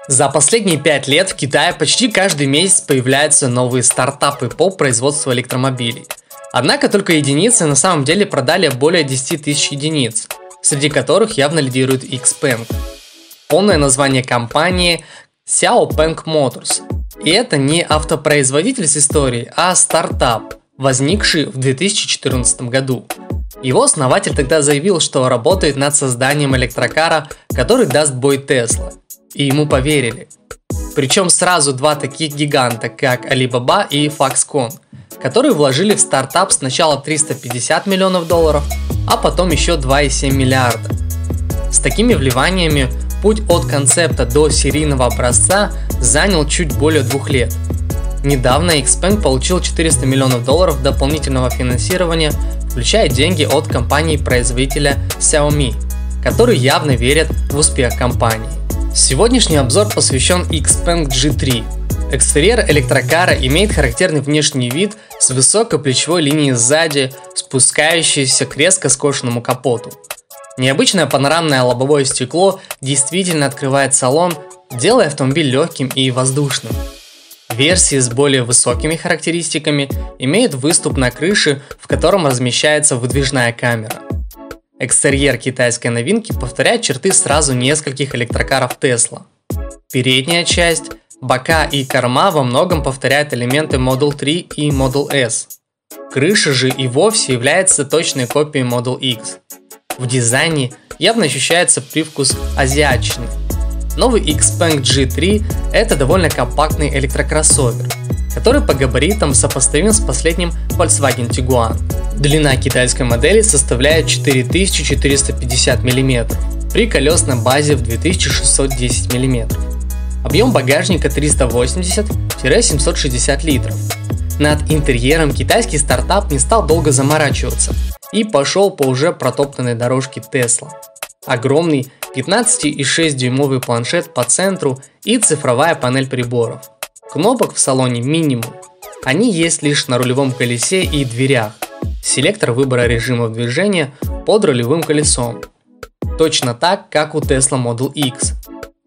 За последние 5 лет в Китае почти каждый месяц появляются новые стартапы по производству электромобилей. Однако только единицы на самом деле продали более 10 тысяч единиц, среди которых явно лидирует XPeng. Полное название компании XPeng Motors. И это не автопроизводитель с историей, а стартап, возникший в 2014 году. Его основатель тогда заявил, что работает над созданием электрокара, который даст бой Tesla. И ему поверили. Причем сразу два таких гиганта, как Alibaba и Foxconn, которые вложили в стартап сначала $350 миллионов, а потом еще 2,7 миллиарда. С такими вливаниями путь от концепта до серийного образца занял чуть более 2 лет. Недавно XPeng получил $400 миллионов дополнительного финансирования, включая деньги от компании-производителя Xiaomi, которые явно верят в успех компании. Сегодняшний обзор посвящен XPeng G3. Экстерьер электрокара имеет характерный внешний вид с высокой плечевой линией сзади, спускающейся к резко скошенному капоту. Необычное панорамное лобовое стекло действительно открывает салон, делая автомобиль легким и воздушным. Версии с более высокими характеристиками имеют выступ на крыше, в котором размещается выдвижная камера. Экстерьер китайской новинки повторяет черты сразу нескольких электрокаров Tesla. Передняя часть, бока и корма во многом повторяют элементы Model 3 и Model S. Крыша же и вовсе является точной копией Model X. В дизайне явно ощущается привкус азиатчины. Новый XPeng G3 – это довольно компактный электрокроссовер, который по габаритам сопоставим с последним Volkswagen Tiguan. Длина китайской модели составляет 4450 мм при колесной базе в 2610 мм. Объем багажника 380-760 литров. Над интерьером китайский стартап не стал долго заморачиваться и пошел по уже протоптанной дорожке Tesla. Огромный 15,6-дюймовый планшет по центру и цифровая панель приборов. Кнопок в салоне минимум. Они есть лишь на рулевом колесе и дверях. Селектор выбора режимов движения под рулевым колесом. Точно так, как у Tesla Model X,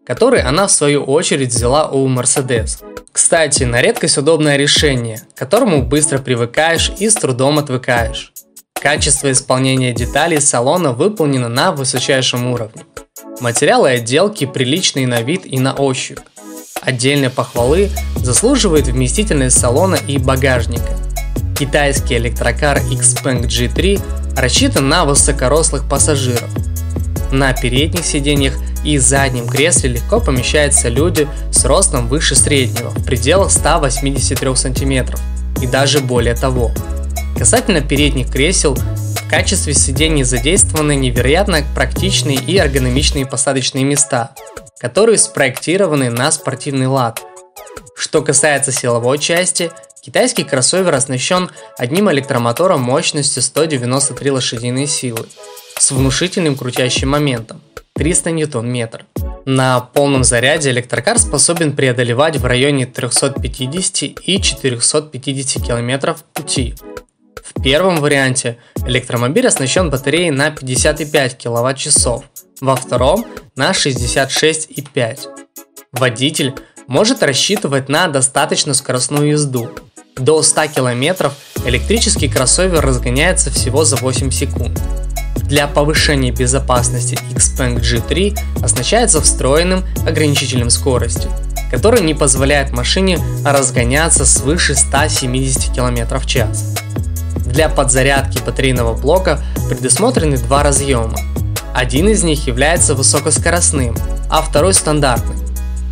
который она в свою очередь взяла у Mercedes. Кстати, на редкость удобное решение, к которому быстро привыкаешь и с трудом отвыкаешь. Качество исполнения деталей салона выполнено на высочайшем уровне. Материалы отделки приличные на вид и на ощупь. Отдельной похвалы заслуживает вместительность салона и багажника. Китайский электрокар XPeng G3 рассчитан на высокорослых пассажиров. На передних сиденьях и заднем кресле легко помещаются люди с ростом выше среднего в пределах 183 см и даже более того. Касательно передних кресел, в качестве сидений задействованы невероятно практичные и эргономичные посадочные места, которые спроектированы на спортивный лад. Что касается силовой части, китайский кроссовер оснащен одним электромотором мощностью 193 лошадиные силы с внушительным крутящим моментом 300 Нм. На полном заряде электрокар способен преодолевать в районе 350 и 450 км пути. В первом варианте электромобиль оснащен батареей на 55 кВч, во втором на 66,5. Водитель может рассчитывать на достаточно скоростную езду. До 100 км электрический кроссовер разгоняется всего за 8 секунд. Для повышения безопасности XPeng G3 оснащается встроенным ограничителем скорости, который не позволяет машине разгоняться свыше 170 км в час. Для подзарядки батарейного блока предусмотрены два разъема. Один из них является высокоскоростным, а второй стандартным.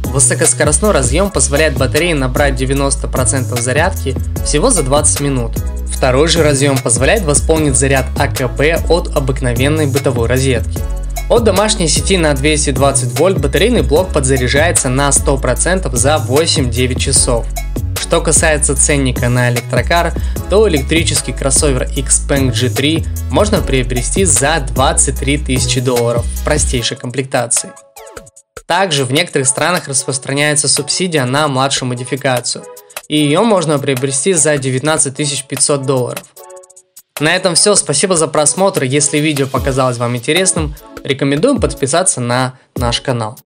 Высокоскоростной разъем позволяет батарее набрать 90% зарядки всего за 20 минут. Второй же разъем позволяет восполнить заряд АКП от обыкновенной бытовой розетки. От домашней сети на 220 вольт батарейный блок подзаряжается на 100% за 8-9 часов. Что касается ценника на электрокар, то электрический кроссовер XPeng G3 можно приобрести за $23 тысячи в простейшей комплектации. Также в некоторых странах распространяется субсидия на младшую модификацию, и ее можно приобрести за $19 500. На этом все, спасибо за просмотр, если видео показалось вам интересным, рекомендуем подписаться на наш канал.